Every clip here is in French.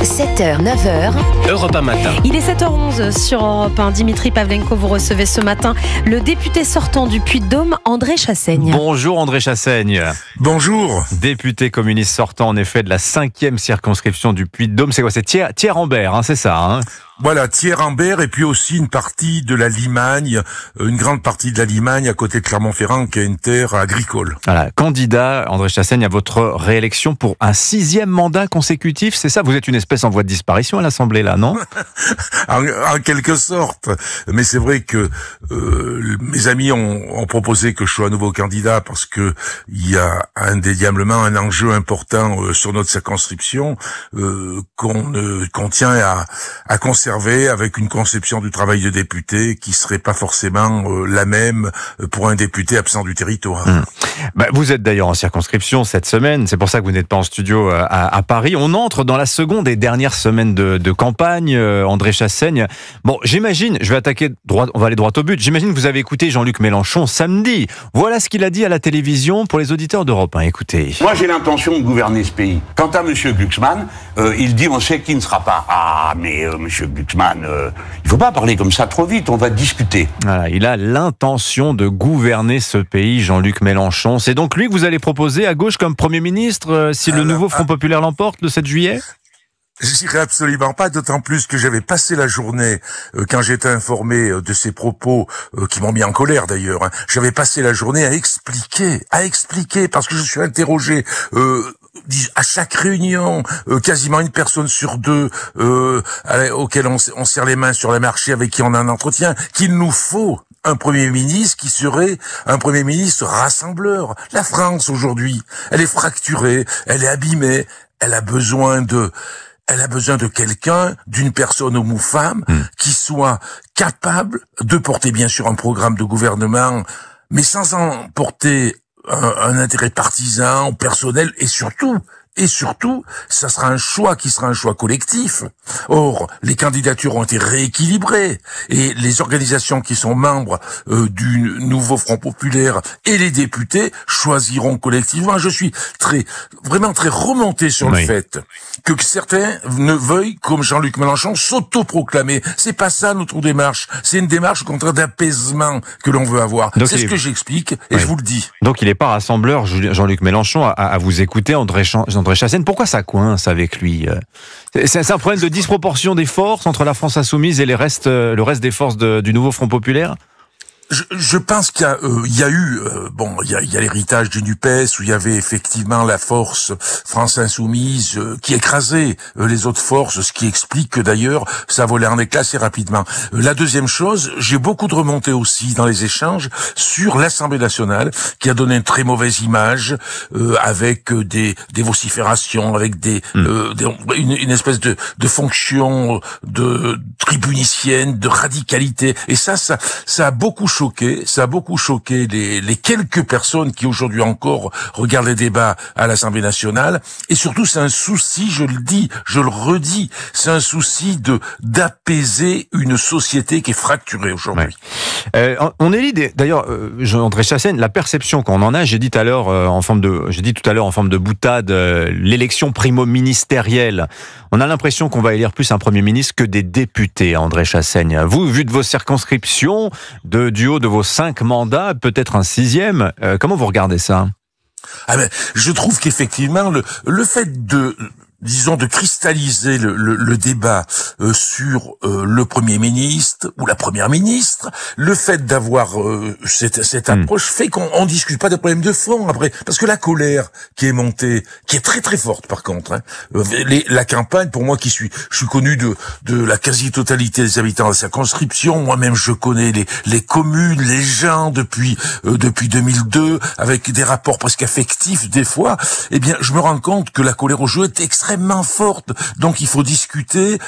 7h, 9h. Europe 1 matin. Il est 7h11 sur Europe 1. Dimitri Pavlenko, vous recevez ce matin le député sortant du Puy-de-Dôme, André Chassaigne. Bonjour André Chassaigne. Bonjour. Député communiste sortant en effet de la 5e circonscription du Puy-de-Dôme. C'est quoi? C'est Thiers-Ambert, c'est ça, hein? Voilà, Thiers-Ambert et puis aussi une partie de la Limagne, une grande partie de la Limagne à côté de Clermont-Ferrand qui a une terre agricole. Voilà, candidat André Chassaigne à votre réélection pour un 6e mandat consécutif, c'est ça? Vous êtes une espèce en voie de disparition à l'Assemblée là, non? en quelque sorte. Mais c'est vrai que mes amis ont proposé que je sois un nouveau candidat parce que il y a indéniablement un enjeu important sur notre circonscription qu'on tient à conserver avec une conception du travail de député qui serait pas forcément la même pour un député absent du territoire. Vous êtes d'ailleurs en circonscription cette semaine, c'est pour ça que vous n'êtes pas en studio à Paris. On entre dans la seconde et dernière semaine de campagne, André Chassaigne. Bon, j'imagine, on va aller droit au but, j'imagine que vous avez écouté Jean-Luc Mélenchon samedi. Voilà ce qu'il a dit à la télévision pour les auditeurs d'Europe 1. Écoutez. Moi, j'ai l'intention de gouverner ce pays. Quant à M. Glucksmann, il dit on sait qui ne sera pas. Ah, mais M. Glucksmann, il faut pas parler comme ça trop vite, on va discuter. Voilà, il a l'intention de gouverner ce pays, Jean-Luc Mélenchon. C'est donc lui que vous allez proposer à gauche comme Premier ministre si le nouveau Front Populaire l'emporte le 7 juillet? Je dirais absolument pas, d'autant plus que j'avais passé la journée, quand j'étais informé de ces propos, qui m'ont mis en colère d'ailleurs, j'avais passé la journée à expliquer, parce que je suis interrogé à chaque réunion, quasiment une personne sur deux auquel on serre les mains sur le marché, avec qui on a un entretien, qu'il nous faut un Premier ministre qui serait un Premier ministre rassembleur. La France aujourd'hui, elle est fracturée, elle est abîmée, elle a besoin de quelqu'un, d'une personne, homme ou femme, qui soit capable de porter bien sûr un programme de gouvernement, mais sans en porter un intérêt partisan, personnel, et surtout, ça sera un choix qui sera un choix collectif. Or, les candidatures ont été rééquilibrées et les organisations qui sont membres du nouveau Front Populaire et les députés choisiront collectivement. Je suis vraiment très remonté sur le fait que certains ne veuillent, comme Jean-Luc Mélenchon, s'autoproclamer. C'est pas ça notre démarche. C'est une démarche au contraire d'apaisement que l'on veut avoir. C'est ce que j'explique et je vous le dis. Donc il n'est pas rassembleur, Jean-Luc Mélenchon, à vous écouter, André Chassaigne. Pourquoi ça coince avec lui? C'est un problème de disproportion des forces entre la France insoumise et le reste des forces du nouveau Front Populaire? Je pense qu'il y a eu l'héritage du NUPES où il y avait effectivement la force France Insoumise qui écrasait les autres forces, ce qui explique que d'ailleurs ça volait en éclats assez rapidement. La deuxième chose, j'ai beaucoup de remontées aussi dans les échanges sur l'Assemblée nationale qui a donné une très mauvaise image avec des vociférations, avec une espèce de fonction de tribunicienne, de radicalité, et ça a beaucoup choqué les quelques personnes qui aujourd'hui encore regardent les débats à l'Assemblée nationale. Et surtout, c'est un souci, je le dis, je le redis, c'est un souci d'apaiser une société qui est fracturée aujourd'hui. On élit d'ailleurs, André Chassaigne, la perception qu'on en a. J'ai dit tout à l'heure en forme de boutade, l'élection primo-ministérielle. On a l'impression qu'on va élire plus un Premier ministre que des députés, André Chassaigne. Vous, vu de vos circonscriptions, du haut de vos 5 mandats, peut-être un 6e, comment vous regardez ça? Je trouve qu'effectivement, le fait de cristalliser le débat sur le Premier ministre ou la Première ministre, le fait d'avoir cette approche fait qu'on discute pas de problèmes de fond après, parce que la colère qui est montée, qui est très très forte par contre, la campagne, pour moi je suis connu de la quasi-totalité des habitants de la circonscription, moi-même je connais les communes, les gens depuis 2002, avec des rapports presque affectifs des fois, je me rends compte que la colère au jeu est extrêmement forte. Donc il faut discuter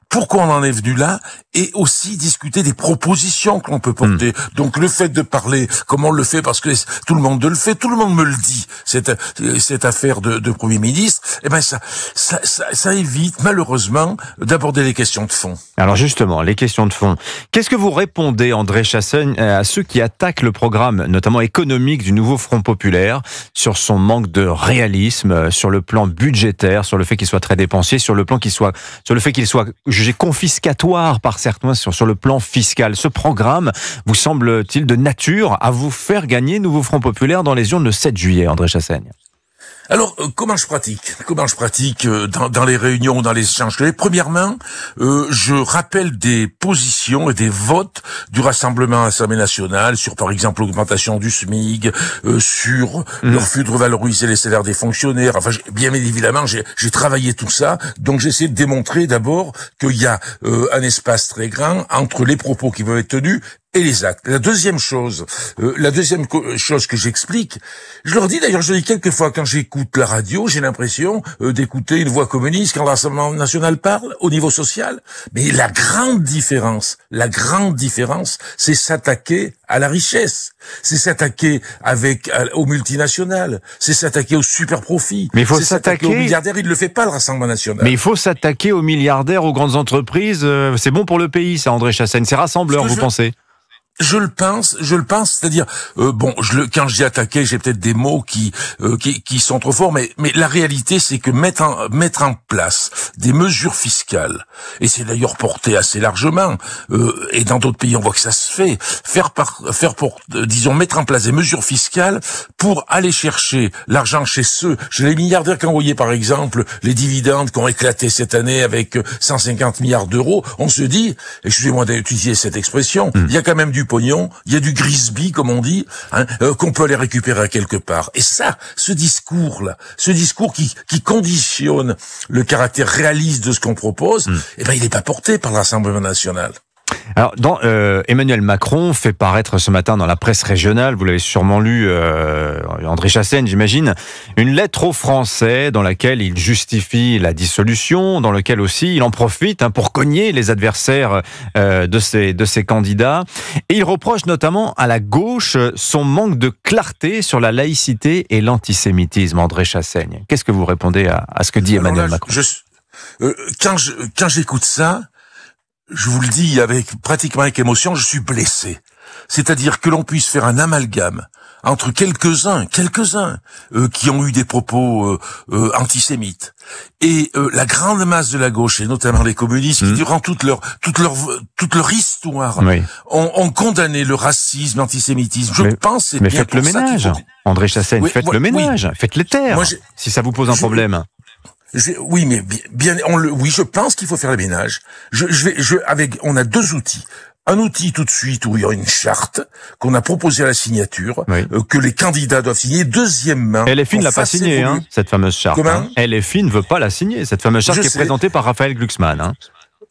pourquoi on en est venu là, et aussi discuter des propositions que l'on peut porter. Donc le fait de parler, comme on le fait, parce que tout le monde le fait, tout le monde me le dit, cette affaire de Premier ministre, eh ben ça évite malheureusement d'aborder les questions de fond. Alors justement, les questions de fond. Qu'est-ce que vous répondez, André Chassaigne, à ceux qui attaquent le programme, notamment économique, du nouveau Front populaire, sur son manque de réalisme, sur le plan budgétaire, sur le fait qu'il soit très dépensier, sur le fait qu'il soit jugé confiscatoire par certains sur le plan fiscal. Ce programme vous semble-t-il de nature à vous faire gagner nouveau Front populaire dans les urnes le 7 juillet, André Chassaigne? Alors, comment je pratique dans les réunions, dans les échanges? Premièrement, je rappelle des positions et des votes du Rassemblement à l'Assemblée nationale sur, par exemple, l'augmentation du SMIC, sur le refus de revaloriser les salaires des fonctionnaires. Enfin, bien évidemment, j'ai travaillé tout ça, donc j'essaie de démontrer d'abord qu'il y a un espace très grand entre les propos qui vont être tenus et les actes. La deuxième chose que j'explique, je leur dis d'ailleurs, je dis quelquefois quand j'écoute la radio, j'ai l'impression d'écouter une voix communiste quand le Rassemblement national parle au niveau social. Mais la grande différence, c'est s'attaquer à la richesse, c'est s'attaquer aux multinationales, c'est s'attaquer aux super profits. Mais il faut s'attaquer aux milliardaires. Il ne le fait pas, le Rassemblement national. Mais il faut s'attaquer aux milliardaires, aux grandes entreprises. C'est bon pour le pays, ça, André Chassaigne. C'est rassembleur, vous pensez? Je le pense, c'est-à-dire quand je dis attaquer, j'ai peut-être des mots qui sont trop forts, mais la réalité c'est que mettre en place des mesures fiscales, et c'est d'ailleurs porté assez largement, et dans d'autres pays on voit que ça se fait, mettre en place des mesures fiscales pour aller chercher l'argent chez les milliardaires qui ont envoyé par exemple les dividendes qui ont éclaté cette année avec 150 milliards d'euros, on se dit, excusez-moi d'utiliser cette expression, il y a quand même du pognon, il y a du grisby, comme on dit, qu'on peut aller récupérer à quelque part. Et ça, ce discours qui conditionne le caractère réaliste de ce qu'on propose, eh ben, il n'est pas porté par l'Assemblée nationale. Alors, Emmanuel Macron fait paraître ce matin dans la presse régionale, vous l'avez sûrement lu, André Chassaigne, j'imagine, une lettre aux Français dans laquelle il justifie la dissolution, dans laquelle aussi il en profite pour cogner les adversaires de ses candidats. Et il reproche notamment à la gauche son manque de clarté sur la laïcité et l'antisémitisme. André Chassaigne, qu'est-ce que vous répondez à ce que dit Emmanuel Macron? Quand j'écoute ça, je vous le dis pratiquement avec émotion, je suis blessé. C'est-à-dire que l'on puisse faire un amalgame entre quelques-uns qui ont eu des propos antisémites et la grande masse de la gauche, et notamment les communistes, qui durant toute leur histoire ont condamné le racisme, l'antisémitisme. Mais faites le ménage, André Chassaigne, faites le ménage, faites les taire, si ça vous pose un problème. Oui, mais je pense qu'il faut faire le ménage. On a deux outils. Un outil tout de suite où il y a une charte qu'on a proposée à la signature, que les candidats doivent signer. Deuxièmement, LFI ne l'a pas signée, cette fameuse charte. LFI ne veut pas la signer, cette fameuse charte qui est présentée par Raphaël Glucksmann.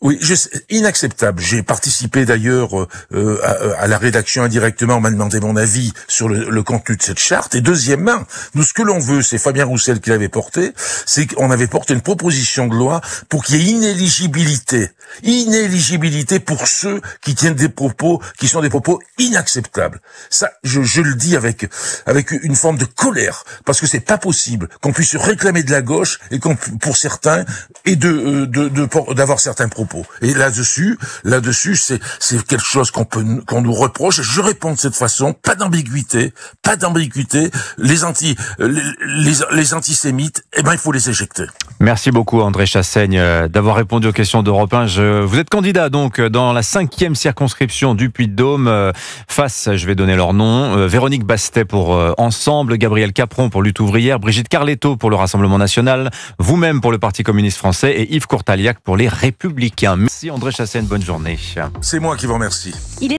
Oui, inacceptable. J'ai participé d'ailleurs à la rédaction indirectement. On m'a demandé mon avis sur le contenu de cette charte. Et deuxièmement, ce que l'on veut, c'est Fabien Roussel qui l'avait porté, c'est qu'on avait porté une proposition de loi pour qu'il y ait inéligibilité pour ceux qui tiennent des propos qui sont des propos inacceptables. Ça, je le dis avec une forme de colère, parce que c'est pas possible qu'on puisse réclamer de la gauche et pour certains et d'avoir certains propos. Et là-dessus, c'est quelque chose qu'on nous reproche. Je réponds de cette façon, pas d'ambiguïté. Les antisémites, eh ben, il faut les éjecter. Merci beaucoup, André Chassaigne, d'avoir répondu aux questions d'Europe 1. Vous êtes candidat, donc, dans la 5e circonscription du Puy-de-Dôme, face, je vais donner leur nom, Véronique Bastet pour Ensemble, Gabriel Capron pour Lutte ouvrière, Brigitte Carletto pour le Rassemblement national, vous-même pour le Parti communiste français et Yves Courtaliac pour les Républicains. Merci André Chassaigne, bonne journée. C'est moi qui vous remercie.